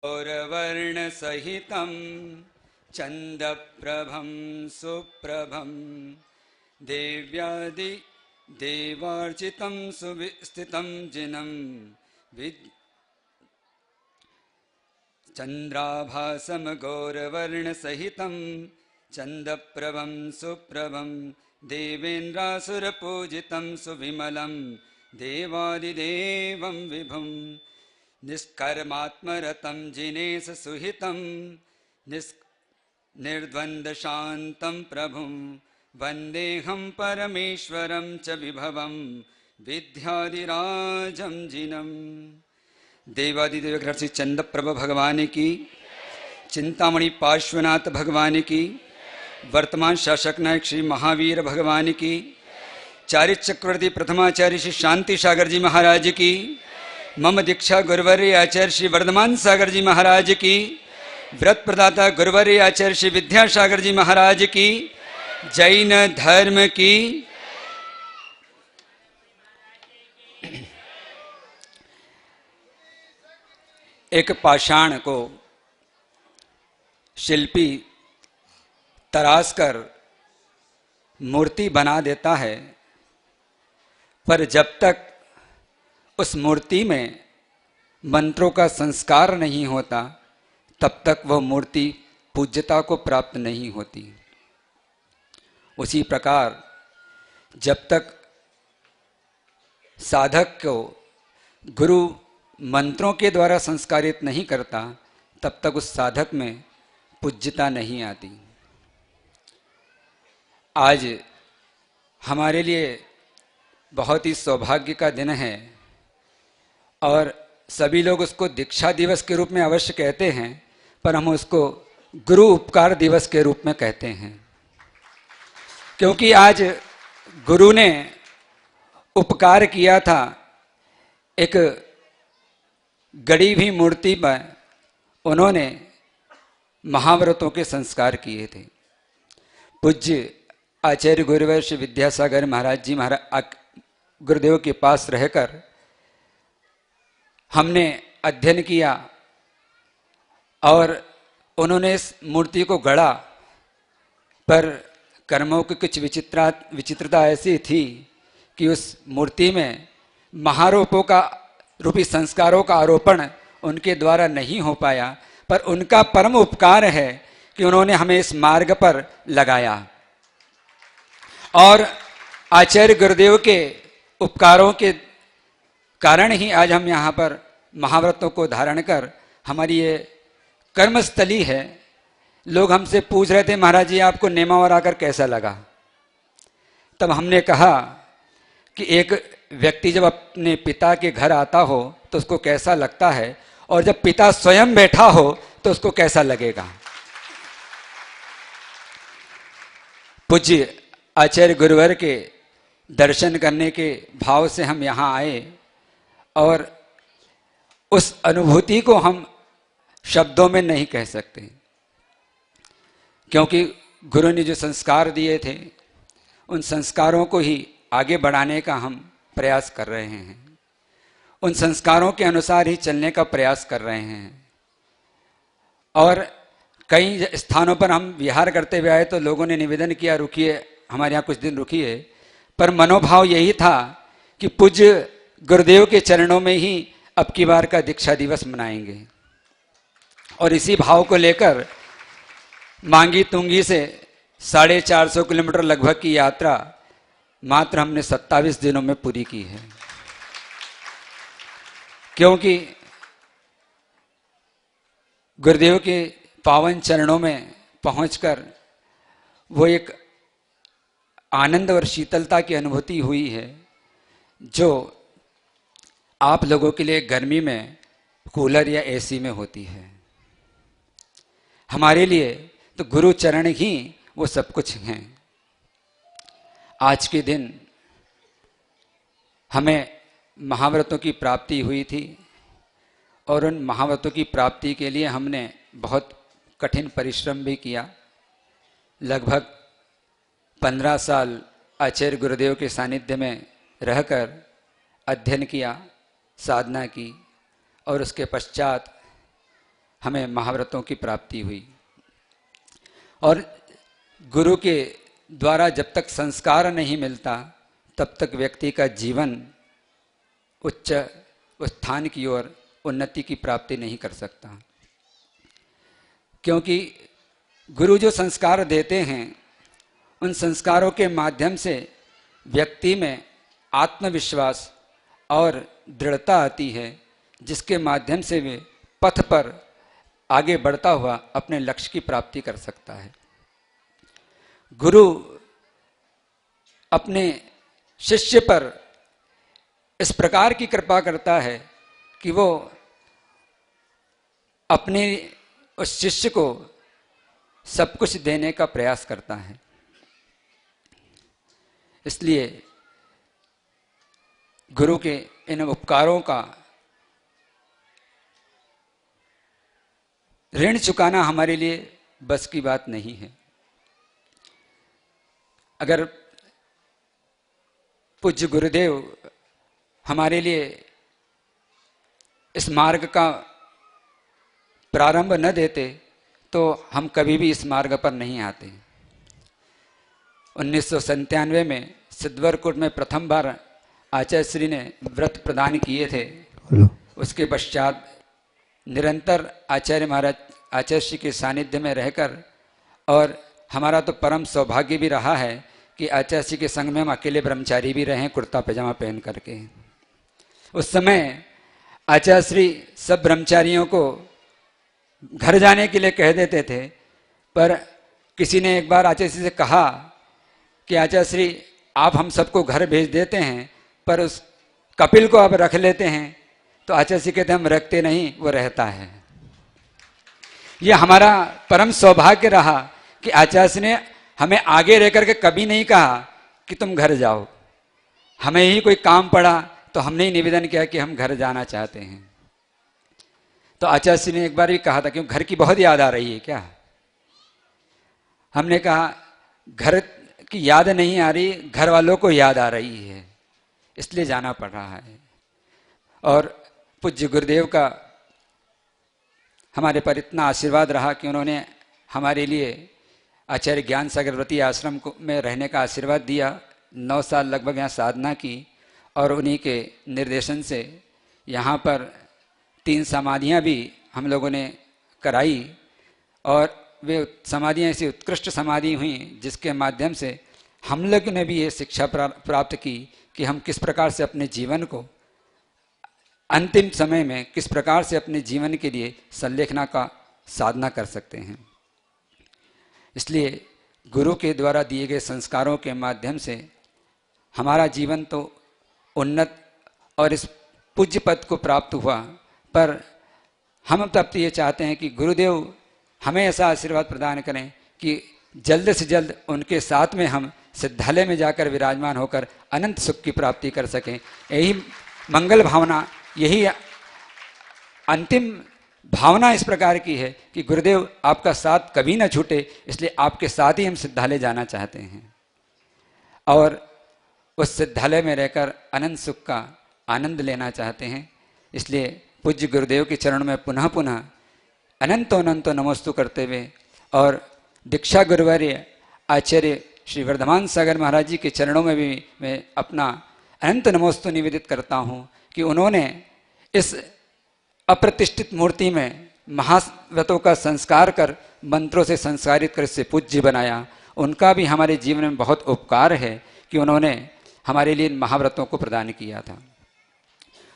गौरवर्णसहितं चन्दप्रभं सुप्रभं देवार्चितं सुविस्थितं जिनं चन्द्राभासं गौरवर्णसहितं चन्दप्रभं सुप्रभं देवेन्द्रासुरपूजितं सुविमलं देवादिदेवं विभुं निष्कर्मात्मरतं जिनेश सुहितं निर्द्वन्द्वशान्तं प्रभुं वन्देऽहं परमेश्वरं च विभवं विद्याधिराजं जिनम्। देवादिदेव श्री चंद्रप्रभ भगवान की, चिंतामणि पार्श्वनाथ भगवान की, वर्तमान शासक नायक श्री महावीर भगवान की, चारित्र चक्रवर्ती प्रथमाचार्य श्री शांति सागर जी महाराज की, मम दीक्षा गुरुवर्य आचार्य श्री वर्धमान सागर जी महाराज की, व्रत प्रदाता गुरुवर्य आचार्य श्री विद्यासागर जी महाराज की, जैन धर्म की। एक पाषाण को शिल्पी तराश कर मूर्ति बना देता है, पर जब तक उस मूर्ति में मंत्रों का संस्कार नहीं होता तब तक वह मूर्ति पूज्यता को प्राप्त नहीं होती। उसी प्रकार जब तक साधक को गुरु मंत्रों के द्वारा संस्कारित नहीं करता तब तक उस साधक में पूज्यता नहीं आती। आज हमारे लिए बहुत ही सौभाग्य का दिन है और सभी लोग उसको दीक्षा दिवस के रूप में अवश्य कहते हैं, पर हम उसको गुरु उपकार दिवस के रूप में कहते हैं, क्योंकि आज गुरु ने उपकार किया था। एक गड़ी हुई मूर्ति पर उन्होंने महाव्रतों के संस्कार किए थे। पूज्य आचार्य गुरुवर श्री विद्यासागर महाराज जी गुरुदेव के पास रहकर हमने अध्ययन किया और उन्होंने इस मूर्ति को गढ़ा, पर कर्मों की कुछ विचित्रता ऐसी थी कि उस मूर्ति में महारोपों का रूपी संस्कारों का आरोपण उनके द्वारा नहीं हो पाया, पर उनका परम उपकार है कि उन्होंने हमें इस मार्ग पर लगाया और आचार्य गुरुदेव के उपकारों के कारण ही आज हम यहाँ पर महाव्रतों को धारण कर, हमारी ये कर्मस्थली है। लोग हमसे पूछ रहे थे, महाराज जी आपको नेमावर आकर कैसा लगा? तब हमने कहा कि एक व्यक्ति जब अपने पिता के घर आता हो तो उसको कैसा लगता है, और जब पिता स्वयं बैठा हो तो उसको कैसा लगेगा। पूज्य आचार्य गुरुवर के दर्शन करने के भाव से हम यहाँ आए और उस अनुभूति को हम शब्दों में नहीं कह सकते, क्योंकि गुरु ने जो संस्कार दिए थे उन संस्कारों को ही आगे बढ़ाने का हम प्रयास कर रहे हैं, उन संस्कारों के अनुसार ही चलने का प्रयास कर रहे हैं। और कई स्थानों पर हम विहार करते हुए आए तो लोगों ने निवेदन किया रुकिए, हमारे यहाँ कुछ दिन रुकिए, पर मनोभाव यही था कि पूज्य गुरुदेव के चरणों में ही अब की बार का दीक्षा दिवस मनाएंगे। और इसी भाव को लेकर मांगी तुंगी से 450 किलोमीटर लगभग की यात्रा मात्र हमने 27 दिनों में पूरी की है, क्योंकि गुरुदेव के पावन चरणों में पहुंचकर वो एक आनंद और शीतलता की अनुभूति हुई है जो आप लोगों के लिए गर्मी में कूलर या एसी में होती है। हमारे लिए तो गुरु चरण ही वो सब कुछ हैं। आज के दिन हमें महाव्रतों की प्राप्ति हुई थी और उन महाव्रतों की प्राप्ति के लिए हमने बहुत कठिन परिश्रम भी किया। लगभग 15 साल आचार्य गुरुदेव के सानिध्य में रहकर अध्ययन किया, साधना की, और उसके पश्चात हमें महाव्रतों की प्राप्ति हुई। और गुरु के द्वारा जब तक संस्कार नहीं मिलता तब तक व्यक्ति का जीवन उच्च स्थान की ओर उन्नति की प्राप्ति नहीं कर सकता, क्योंकि गुरु जो संस्कार देते हैं उन संस्कारों के माध्यम से व्यक्ति में आत्मविश्वास और दृढ़ता आती है, जिसके माध्यम से वे पथ पर आगे बढ़ता हुआ अपने लक्ष्य की प्राप्ति कर सकता है। गुरु अपने शिष्य पर इस प्रकार की कृपा करता है कि वो अपने उस शिष्य को सब कुछ देने का प्रयास करता है। इसलिए गुरु के इन उपकारों का ऋण चुकाना हमारे लिए बस की बात नहीं है। अगर पूज्य गुरुदेव हमारे लिए इस मार्ग का प्रारंभ न देते तो हम कभी भी इस मार्ग पर नहीं आते। 1997 में सिद्धवरकुट में प्रथम बार आचार्य श्री ने व्रत प्रदान किए थे। उसके पश्चात निरंतर आचार्य महाराज आचार्य श्री के सानिध्य में रहकर, और हमारा तो परम सौभाग्य भी रहा है कि आचार्य श्री के संग में हम अकेले ब्रह्मचारी भी रहे, कुर्ता पैजामा पहन करके। उस समय आचार्य श्री सब ब्रह्मचारियों को घर जाने के लिए कह देते थे, पर किसी ने एक बार आचार्य श्री से कहा कि आचार्य श्री आप हम सबको घर भेज देते हैं पर उस कपिल को आप रख लेते हैं। तो आचार्य श्री कहते हम रखते नहीं, वो रहता है। ये हमारा परम सौभाग्य रहा कि आचार्य श्री ने हमें आगे रह करके कभी नहीं कहा कि तुम घर जाओ। हमें ही कोई काम पड़ा तो हमने ही निवेदन किया कि हम घर जाना चाहते हैं। तो आचार्य श्री ने एक बार भी कहा था कि घर की बहुत याद आ रही है क्या? हमने कहा घर की याद नहीं आ रही, घर वालों को याद आ रही है, इसलिए जाना पड़ रहा है। और पूज्य गुरुदेव का हमारे पर इतना आशीर्वाद रहा कि उन्होंने हमारे लिए आचार्य ज्ञान सागरवती आश्रम में रहने का आशीर्वाद दिया। 9 साल लगभग यहाँ साधना की और उन्हीं के निर्देशन से यहाँ पर 3 समाधियाँ भी हम लोगों ने कराई, और वे समाधियाँ ऐसी उत्कृष्ट समाधि हुई जिसके माध्यम से हम लोग ने भी ये शिक्षा प्राप्त की कि हम किस प्रकार से अपने जीवन को अंतिम समय में किस प्रकार से अपने जीवन के लिए संलेखना का साधना कर सकते हैं। इसलिए गुरु के द्वारा दिए गए संस्कारों के माध्यम से हमारा जीवन तो उन्नत और इस पूज्य पद को प्राप्त हुआ, पर हम तब तो ये चाहते हैं कि गुरुदेव हमें ऐसा आशीर्वाद प्रदान करें कि जल्द से जल्द उनके साथ में हम सिद्धालय में जाकर विराजमान होकर अनंत सुख की प्राप्ति कर सकें। यही मंगल भावना, यही अंतिम भावना इस प्रकार की है कि गुरुदेव आपका साथ कभी ना छूटे, इसलिए आपके साथ ही हम सिद्धालय जाना चाहते हैं और उस सिद्धालय में रहकर अनंत सुख का आनंद लेना चाहते हैं। इसलिए पूज्य गुरुदेव के चरण में पुनः पुनः अनंतो अनंतो नमोस्तु करते हुए और दीक्षा गुरुवर्य आचार्य श्री वर्धमान सागर महाराज जी के चरणों में भी मैं अपना अनंत नमोस्तु निवेदित करता हूँ कि उन्होंने इस अप्रतिष्ठित मूर्ति में महाव्रतों का संस्कार कर मंत्रों से संस्कारित कर इससे पूज्य बनाया। उनका भी हमारे जीवन में बहुत उपकार है कि उन्होंने हमारे लिए इन महाव्रतों को प्रदान किया था।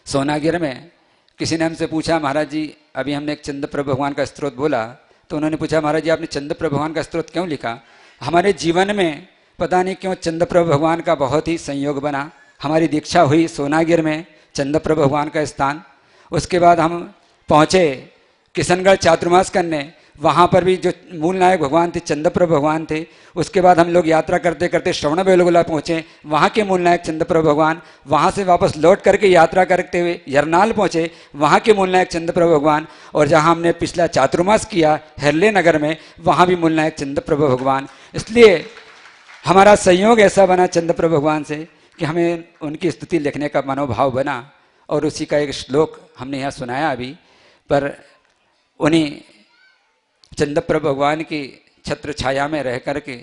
सोनागिर में किसी ने हमसे पूछा, महाराज जी अभी हमने एक चंद्रप्रभ भगवान का स्तोत्र बोला, तो उन्होंने पूछा महाराज जी आपने चंद्रप्रभ भगवान का स्तोत्र क्यों लिखा? हमारे जीवन में पता नहीं क्यों चंद्रप्रभ भगवान का बहुत ही संयोग बना। हमारी दीक्षा हुई सोनागिर में चंद्रप्रभ भगवान का स्थान। उसके बाद हम पहुँचे किशनगढ़ चातुर्मास करने, वहाँ पर भी जो मूल नायक भगवान थे चंद्रप्रभ भगवान थे। उसके बाद हम लोग यात्रा करते करते श्रवणबेलगोला पहुँचे, वहाँ के मूल नायक चंद्रप्रभ भगवान। वहाँ से वापस लौट करके यात्रा करते हुए यरनाल पहुँचे, वहाँ के मूल नायक चंद्रप्रभ भगवान। और जहाँ हमने पिछला चातुर्मास किया हरले नगर में, वहाँ भी मूल नायक चंद्रप्रभ भगवान। इसलिए हमारा संयोग ऐसा बना चंद्रप्रभ भगवान से कि हमें उनकी स्तुति लिखने का मनोभाव बना और उसी का एक श्लोक हमने यहाँ सुनाया अभी। पर उन्हीं चंद्रप्रभ भगवान की छत्र छाया में रह करके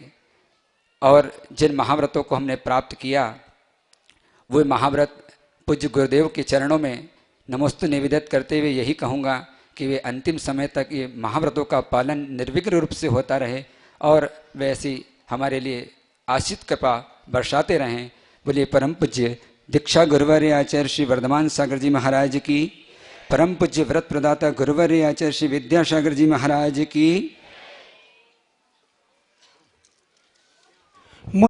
और जिन महाव्रतों को हमने प्राप्त किया, वो महाव्रत पूज्य गुरुदेव के चरणों में नमोस्तु निवेदित करते हुए यही कहूँगा कि वे अंतिम समय तक ये महाव्रतों का पालन निर्विघ्न रूप से होता रहे और वैसी हमारे लिए आशित कृपा बरसाते रहें। बोलिए परम पूज्य दीक्षा गुरुवर्य आचार्य श्री वर्धमान सागर जी महाराज की, परम पूज्य व्रत प्रदाता गुरुवर्य आचार्य श्री विद्यासागर जी महाराज की।